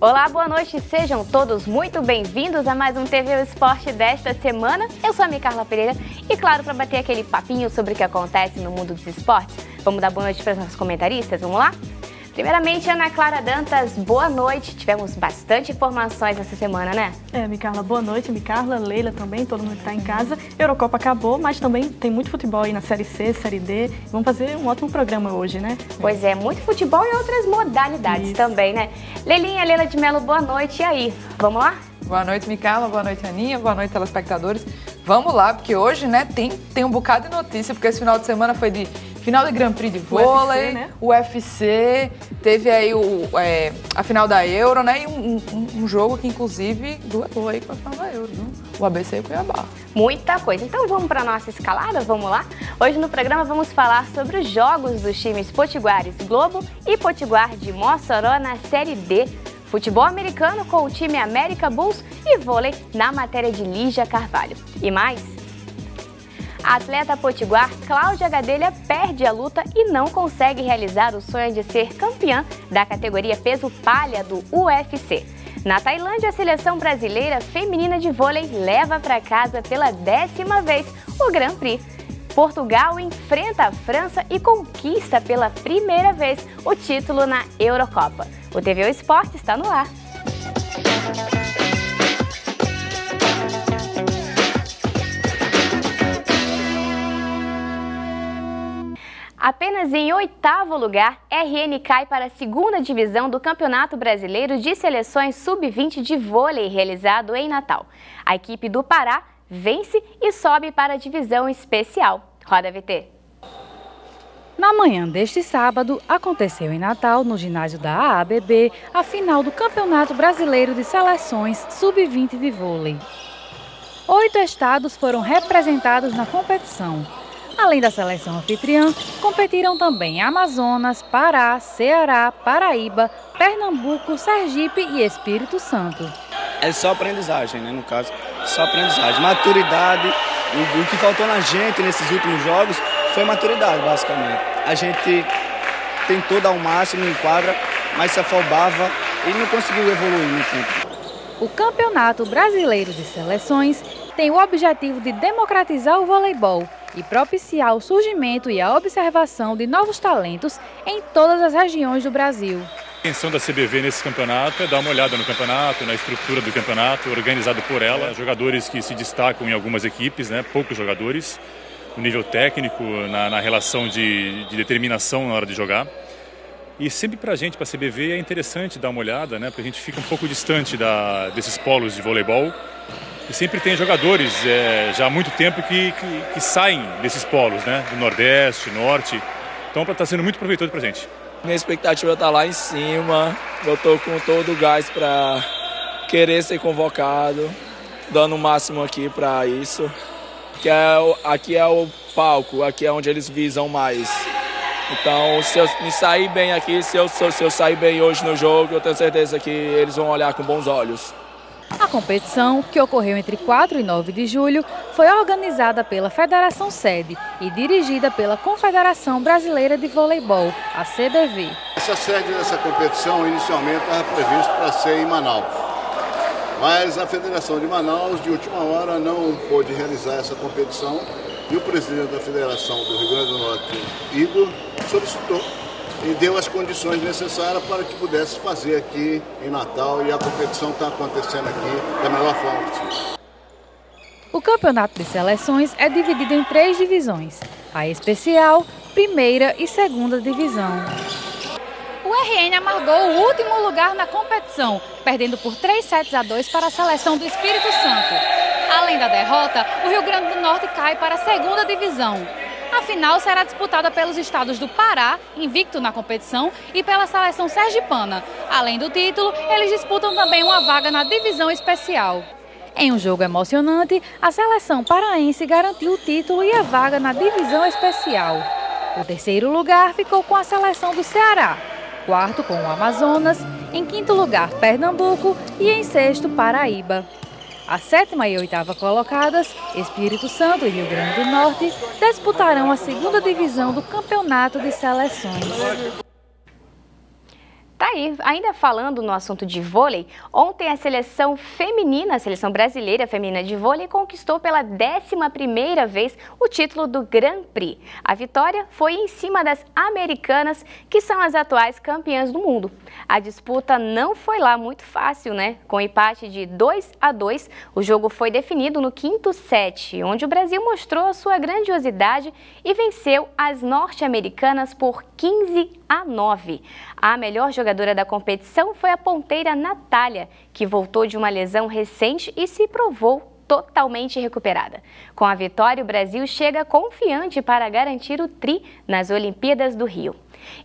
Olá, boa noite, sejam todos muito bem-vindos a mais um TV O Esporte desta semana. Eu sou a Micarla Pereira e, claro, para bater aquele papinho sobre o que acontece no mundo dos esportes, vamos dar boa noite para os nossos comentaristas, vamos lá? Primeiramente, Ana Clara Dantas, boa noite. Tivemos bastante informações essa semana, né? Micarla, boa noite. Micarla, Leila também, todo mundo que está em casa. Eurocopa acabou, mas também tem muito futebol aí na Série C, Série D. Vamos fazer um ótimo programa hoje, né? Pois é, muito futebol e outras modalidades também, né? Leilinha, Leila de Mello, boa noite. E aí, vamos lá? Boa noite, Micarla. Boa noite, Aninha. Boa noite, telespectadores. Vamos lá, porque hoje, né, tem um bocado de notícia, porque esse final de semana foi de final do Grand Prix de vôlei, UFC, teve aí a final da Euro, né, e um jogo que, inclusive, duelou aí com a final da Euro, viu? O ABC e o Cuiabá. Muita coisa. Então vamos para a nossa escalada, vamos lá? Hoje no programa vamos falar sobre os jogos dos times Potiguares Globo e Potiguar de Mossoró na Série D, futebol americano com o time América Bulls e vôlei na matéria de Lígia Carvalho. E mais, a atleta potiguar Cláudia Gadelha perde a luta e não consegue realizar o sonho de ser campeã da categoria peso palha do UFC. Na Tailândia, a seleção brasileira feminina de vôlei leva para casa pela 10ª vez o Grand Prix. Portugal enfrenta a França e conquista pela primeira vez o título na Eurocopa. O TV O Esporte está no ar. Apenas em 8º lugar, RN cai para a 2ª divisão do Campeonato Brasileiro de Seleções Sub-20 de vôlei realizado em Natal. A equipe do Pará vence e sobe para a divisão especial. Roda VT. Na manhã deste sábado, aconteceu em Natal, no ginásio da AABB, a final do Campeonato Brasileiro de Seleções Sub-20 de vôlei. 8 estados foram representados na competição. Além da seleção anfitriã, competiram também Amazonas, Pará, Ceará, Paraíba, Pernambuco, Sergipe e Espírito Santo. É só aprendizagem, né? No caso, só aprendizagem. Maturidade, o que faltou na gente nesses últimos jogos foi maturidade, basicamente. A gente tentou dar o máximo em quadra, mas se afobava e não conseguiu evoluir no tempo. O Campeonato Brasileiro de Seleções tem o objetivo de democratizar o voleibol e propiciar o surgimento e a observação de novos talentos em todas as regiões do Brasil. A intenção da CBV nesse campeonato é dar uma olhada no campeonato, na estrutura do campeonato, organizado por ela. Jogadores que se destacam em algumas equipes, né? Poucos jogadores, no nível técnico, na relação de determinação na hora de jogar. E sempre para a gente, para a CBV, é interessante dar uma olhada, né? Porque a gente fica um pouco distante desses polos de voleibol. E sempre tem jogadores já há muito tempo que saem desses polos, né? Do Nordeste, Norte. Então está sendo muito proveitoso para a gente. Minha expectativa está lá em cima. Eu estou com todo o gás para querer ser convocado, dando o máximo aqui para isso. Aqui é o palco, aqui é onde eles visam mais. Então, se eu me sair bem aqui, se eu sair bem hoje no jogo, eu tenho certeza que eles vão olhar com bons olhos. A competição, que ocorreu entre 4 e 9 de julho, foi organizada pela Federação Sede e dirigida pela Confederação Brasileira de Voleibol, a CBV. Essa sede dessa competição inicialmente estava prevista para ser em Manaus, mas a Federação de Manaus, de última hora, não pôde realizar essa competição e o presidente da Federação do Rio Grande do Norte, Igor, solicitou e deu as condições necessárias para que pudesse fazer aqui em Natal, e a competição está acontecendo aqui da melhor forma possível. O campeonato de seleções é dividido em 3 divisões, a especial, primeira e segunda divisão. O RN amargou o último lugar na competição, perdendo por 3-2 para a seleção do Espírito Santo. Além da derrota, o Rio Grande do Norte cai para a segunda divisão. A final será disputada pelos estados do Pará, invicto na competição, e pela seleção sergipana. Além do título, eles disputam também uma vaga na divisão especial. Em um jogo emocionante, a seleção paraense garantiu o título e a vaga na divisão especial. O terceiro lugar ficou com a seleção do Ceará, quarto com o Amazonas, em quinto lugar Pernambuco e em sexto Paraíba. A 7ª e 8ª colocadas, Espírito Santo e Rio Grande do Norte, disputarão a segunda divisão do Campeonato de Seleções. Tá aí, ainda falando no assunto de vôlei, ontem a seleção feminina, a seleção brasileira feminina de vôlei, conquistou pela 11ª vez o título do Grand Prix. A vitória foi em cima das americanas, que são as atuais campeãs do mundo. A disputa não foi lá muito fácil, né? Com empate de 2-2, o jogo foi definido no 5º set, onde o Brasil mostrou a sua grandiosidade e venceu as norte-americanas por 15-9. A melhor jogadora da competição foi a ponteira Natália, que voltou de uma lesão recente e se provou totalmente recuperada. Com a vitória, o Brasil chega confiante para garantir o tri nas Olimpíadas do Rio.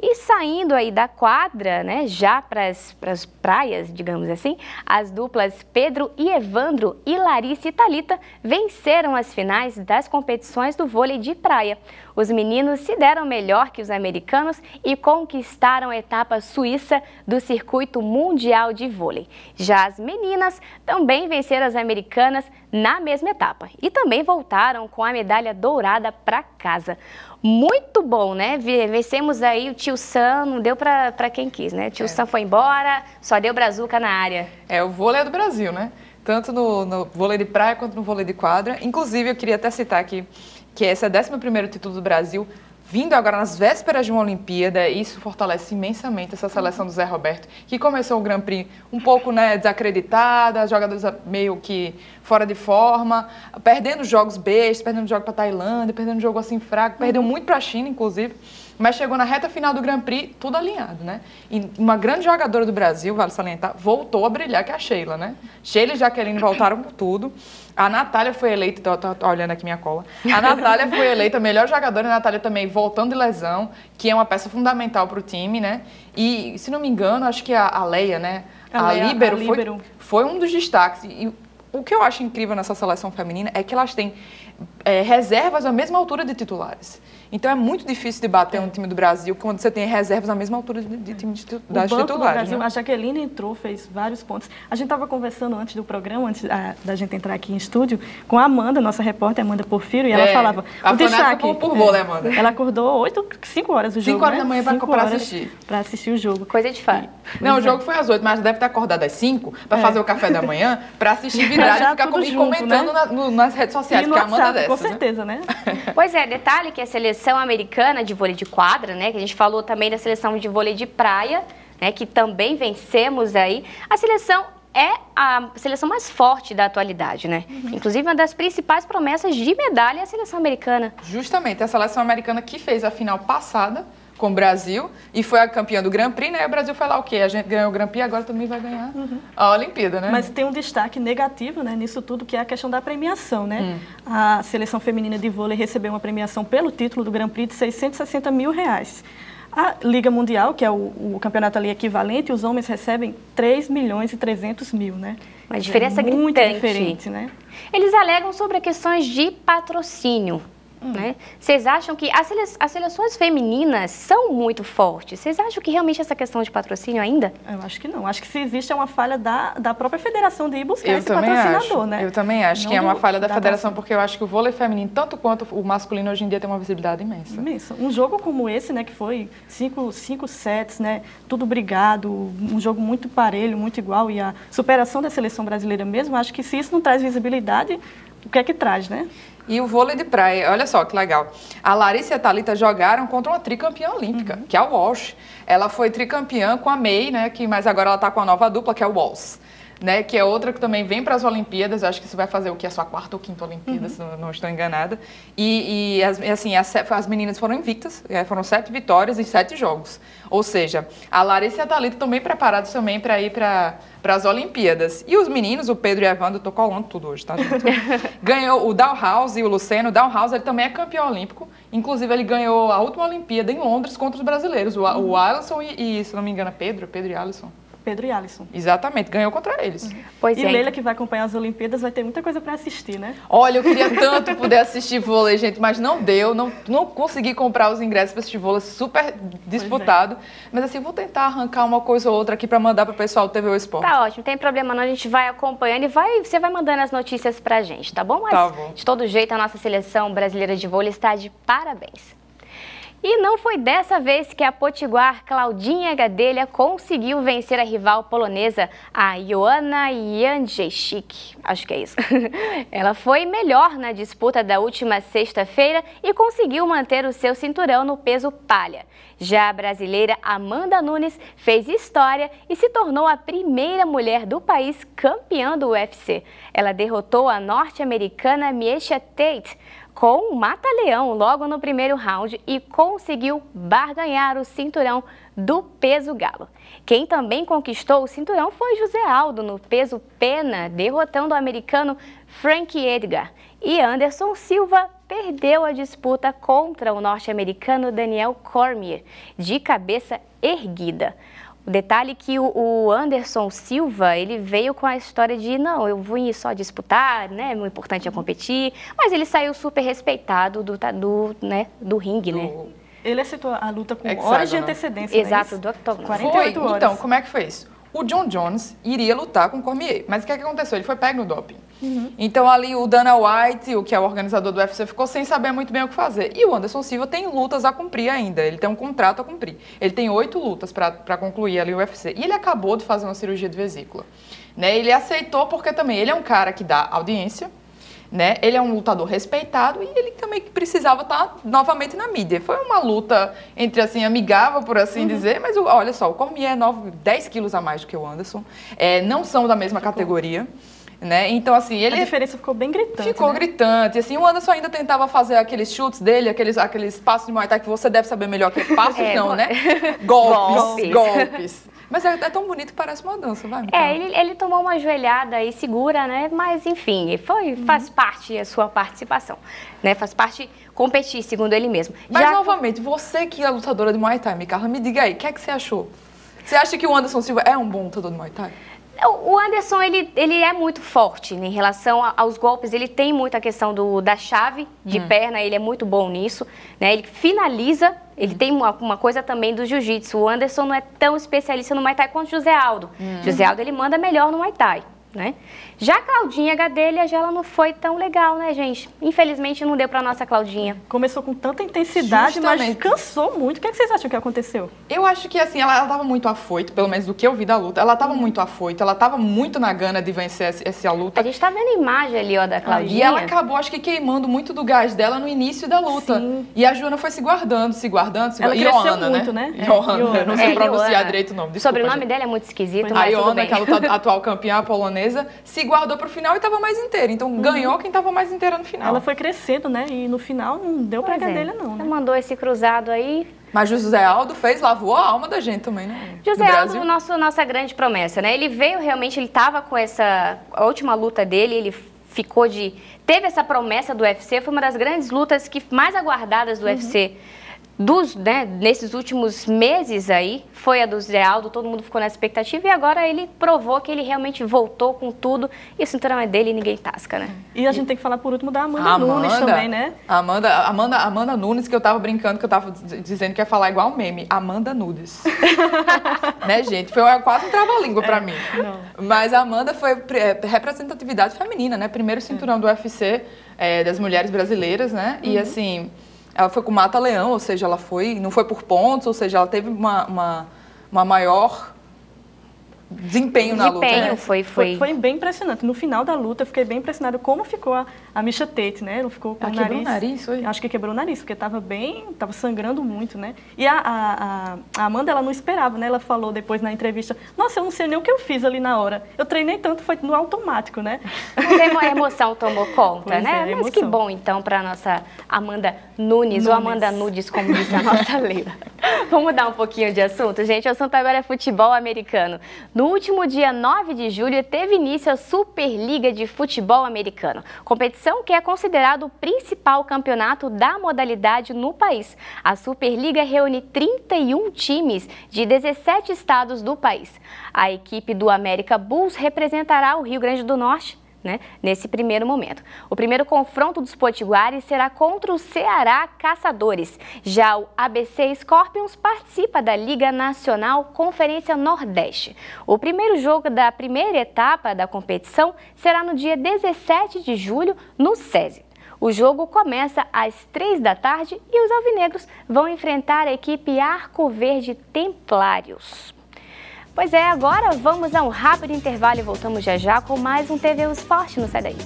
E saindo aí da quadra, né, já para as praias, digamos assim, as duplas Pedro e Evandro e Larissa e Thalita venceram as finais das competições do vôlei de praia. Os meninos se deram melhor que os americanos e conquistaram a etapa suíça do circuito mundial de vôlei. Já as meninas também venceram as americanas na mesma etapa e também voltaram com a medalha dourada para casa. Muito bom, né? Vencemos aí o Tio Sam, não deu para quem quis, né? O Tio Sam foi embora, só deu brazuca na área. O vôlei é do Brasil, né? Tanto no vôlei de praia quanto no vôlei de quadra. Inclusive, eu queria até citar aqui que esse é o 11º título do Brasil, vindo agora nas vésperas de uma Olimpíada. Isso fortalece imensamente essa seleção do Zé Roberto, que começou o Grand Prix um pouco, né, desacreditada, jogadores meio que fora de forma, perdendo jogos bestas, perdendo jogo para a Tailândia, perdendo jogo assim fraco, perdeu muito para a China, inclusive, mas chegou na reta final do Grand Prix tudo alinhado, né? E uma grande jogadora do Brasil, vale salientar, voltou a brilhar, que é a Sheila, né? Sheila e Jaqueline voltaram por tudo. A Natália foi eleita, tô olhando aqui minha cola, a Natália foi eleita a melhor jogadora, a Natália também voltando de lesão, que é uma peça fundamental para o time, né? E, se não me engano, acho que a Leia, né? A líbero foi um dos destaques. E o que eu acho incrível nessa seleção feminina é que elas têm reservas à mesma altura de titulares. Então é muito difícil de bater um time do Brasil quando você tem reservas à mesma altura de time das titulares. Do Brasil, né? A Jaqueline entrou, fez vários pontos. A gente estava conversando antes do programa, antes da gente entrar aqui em estúdio, com a Amanda, nossa repórter Amanda Porfiro, e ela falava... A fanática por vôlei, Amanda. Ela acordou 5 horas do jogo, 5 horas da manhã para assistir. Para assistir o jogo. Coisa de fã. Não, o jogo foi às 8, mas deve ter acordado às 5 para fazer o café da manhã, para assistir vidrado e ficar comentando, né? Nas redes sociais, porque a Amanda é dessas, com certeza, né? Pois é, detalhe que a seleção americana de vôlei de quadra, né, que a gente falou também da seleção de vôlei de praia, né, que também vencemos aí, a seleção é a seleção mais forte da atualidade, né? Inclusive, uma das principais promessas de medalha é a seleção americana. Justamente, a seleção americana que fez a final passada com o Brasil e foi a campeã do Grand Prix, né? O Brasil foi lá o quê? A gente ganhou o Grand Prix, agora também vai ganhar a Olimpíada, né? Mas tem um destaque negativo, né, nisso tudo, que é a questão da premiação, né? A seleção feminina de vôlei recebeu uma premiação pelo título do Grand Prix de R$660 mil. A Liga Mundial, que é o campeonato ali equivalente, os homens recebem 3.300.000, né? Uma diferença gritante. Muito diferente, né? Eles alegam sobre questões de patrocínio. Né? Vocês acham que as seleções femininas são muito fortes? Vocês acham que realmente essa questão de patrocínio ainda? Eu acho que não. Acho que se existe é uma falha da própria federação de ir buscar esse patrocinador, né? Eu também acho que é uma falha da federação, porque eu acho que o vôlei feminino, tanto quanto o masculino, hoje em dia tem uma visibilidade imensa. Imensa. Um jogo como esse, né, que foi 5 sets, né, tudo brigado, um jogo muito parelho, muito igual, e a superação da seleção brasileira mesmo, acho que se isso não traz visibilidade, o que é que traz, né? E o vôlei de praia, olha só que legal. A Larissa e a Thalita jogaram contra uma tricampeã olímpica, que é a Walsh. Ela foi tricampeã com a May, né? Mas agora ela está com a nova dupla, que é o Walsh, né? Que é outra que também vem para as Olimpíadas. Acho que isso vai fazer o que? A sua 4ª ou 5ª Olimpíada, se não estou enganada. E assim, as meninas foram invictas, foram 7 vitórias em 7 jogos. Ou seja, a Larissa e a Thalita estão bem preparados também para ir para as Olimpíadas. E os meninos, o Pedro e o Evandro, estou colando tudo hoje, tá, gente? Ganhou o Dalhouse e o Luceno. O Dalhouse, ele também é campeão olímpico. Inclusive, ele ganhou a última Olimpíada em Londres contra os brasileiros. O Alisson e, se não me engano, Pedro e Alisson. Pedro e Alisson. Exatamente, ganhou contra eles. Pois e Leila, que vai acompanhar as Olimpíadas, vai ter muita coisa para assistir, né? Olha, eu queria tanto poder assistir vôlei, gente, mas não deu, não consegui comprar os ingressos para assistir vôlei, super disputado. Mas assim, vou tentar arrancar uma coisa ou outra aqui para mandar para o pessoal do TV O Esporte. Tá ótimo, não tem problema não, a gente vai acompanhando e você vai mandando as notícias pra gente, tá bom? Mas, tá bom. De todo jeito, a nossa seleção brasileira de vôlei está de parabéns. E não foi dessa vez que a potiguar Claudinha Gadelha conseguiu vencer a rival polonesa, a Joanna Jędrzejczyk. Acho que é isso. Ela foi melhor na disputa da última sexta-feira e conseguiu manter o seu cinturão no peso palha. Já a brasileira Amanda Nunes fez história e se tornou a primeira mulher do país campeã do UFC. Ela derrotou a norte-americana Miesha Tate com um mata-leão logo no primeiro round e conseguiu barganhar o cinturão do peso galo. Quem também conquistou o cinturão foi José Aldo no peso pena, derrotando o americano Frank Edgar. E Anderson Silva perdeu a disputa contra o norte-americano Daniel Cormier, de cabeça erguida. O detalhe é que o Anderson Silva, ele veio com a história de, não, eu vim só disputar, né, o importante é competir, mas ele saiu super respeitado do ringue, né? Ele aceitou a luta com horas de antecedência, exato, né? do octógono. 48 horas. Então, como é que foi isso? O John Jones iria lutar com o Cormier, mas o que aconteceu? Ele foi pego no doping. Então ali o Dana White, o que é o organizador do UFC, ficou sem saber muito bem o que fazer. E o Anderson Silva tem lutas a cumprir ainda, ele tem um contrato a cumprir. Ele tem 8 lutas para concluir ali o UFC. E ele acabou de fazer uma cirurgia de vesícula. Né? Ele aceitou porque também ele é um cara que dá audiência, né? Ele é um lutador respeitado e ele também precisava estar novamente na mídia. Foi uma luta entre, assim, amigável, por assim dizer, mas olha só, o Cormier é 10 quilos a mais do que o Anderson, não são da mesma categoria. Né? Então, assim, a diferença ficou bem gritante. Ficou gritante. Assim, o Anderson ainda tentava fazer aqueles chutes dele, aqueles passos de Muay Thai que você deve saber melhor que passos, não, né? Golpes. Mas é tão bonito que parece uma dança, vai. Ele tomou uma joelhada e segura, né? Mas, enfim, faz parte a sua participação, né? Faz parte competir, segundo ele mesmo. Mas, novamente, você que é lutadora de Muay Thai, Micarla, me diga aí, o que é que você achou? Você acha que o Anderson Silva é um bom lutador de Muay Thai? O Anderson, ele é muito forte, né, em relação aos golpes. Ele tem muito a questão da chave de perna, ele é muito bom nisso, né? Ele finaliza, ele tem uma coisa também do jiu-jitsu. O Anderson não é tão especialista no Muay Thai quanto o José Aldo. José Aldo, ele manda melhor no Muay Thai, né? Já a Claudinha Gadelha, já ela não foi tão legal, né, gente? Infelizmente não deu pra nossa Claudinha. Começou com tanta intensidade, mas cansou muito. O que vocês acham que aconteceu? Eu acho que, assim, ela tava muito afoita, pelo menos do que eu vi da luta. Ela tava muito afoita, ela tava muito na gana de vencer essa luta. A gente tá vendo a imagem ali, ó, da Claudinha. E ela acabou, acho que, queimando muito do gás dela no início da luta. Sim. E a Joana foi se guardando. Ela cresceu muito, né? Joana, não sei pronunciar direito o nome. Desculpa, o sobrenome dela é muito esquisito, mas tudo bem. A Joana, que é a atual campeã polonesa, se guardou pro final e estava mais inteira. Então, ganhou quem estava mais inteira no final. Ela foi crescendo, né? E no final não deu pra Gadelha, não, né? Ela mandou esse cruzado aí. Mas José Aldo lavou a alma da gente também, né? José Aldo, nossa grande promessa, né? Ele veio realmente, ele estava com a última luta dele, ele teve essa promessa do UFC, foi uma das grandes lutas mais aguardadas do UFC. Nesses últimos meses aí, foi a do José Aldo, todo mundo ficou nessa expectativa e agora ele provou que ele realmente voltou com tudo e o cinturão é dele e ninguém tasca, né? E a gente tem que falar por último da Amanda Nunes também, né? Amanda Nunes, que eu tava brincando, que eu tava dizendo que ia falar igual um meme, Amanda Nudes. Né, gente? Foi quase um trava-língua pra mim. Não. Mas a Amanda foi representatividade feminina, né? Primeiro cinturão do UFC das mulheres brasileiras, né? E assim... Ela foi com mata-leão, ou seja, não foi por pontos, ou seja, ela teve uma maior desempenho na luta. Né? Foi bem impressionante. No final da luta, eu fiquei bem impressionada como ficou a Miesha Tate, né? Ela ficou com o nariz... Quebrou o nariz, foi? Acho que quebrou o nariz, porque estava sangrando muito, né? E a Amanda, ela não esperava, né? Ela falou depois na entrevista, nossa, eu não sei nem o que eu fiz ali na hora. Eu treinei tanto, foi no automático, né? A emoção tomou conta, né? Mas que bom, então, para a nossa Amanda Nunes, ou Amanda Nudes, como disse a nossa Leila. Vamos mudar um pouquinho de assunto, gente? O assunto agora é futebol americano. No último dia 9 de julho, teve início a Superliga de Futebol Americano, competição que é considerado o principal campeonato da modalidade no país. A Superliga reúne 31 times de 17 estados do país. A equipe do América Bulls representará o Rio Grande do Norte, né, nesse primeiro momento. O primeiro confronto dos potiguares será contra o Ceará Caçadores. Já o ABC Scorpions participa da Liga Nacional Conferência Nordeste. O primeiro jogo da primeira etapa da competição será no dia 17 de julho no SESI. O jogo começa às 3 da tarde e os alvinegros vão enfrentar a equipe Arcoverde Templários. Pois é, agora vamos a um rápido intervalo e voltamos já já com mais um TV Esporte. Não sai daí.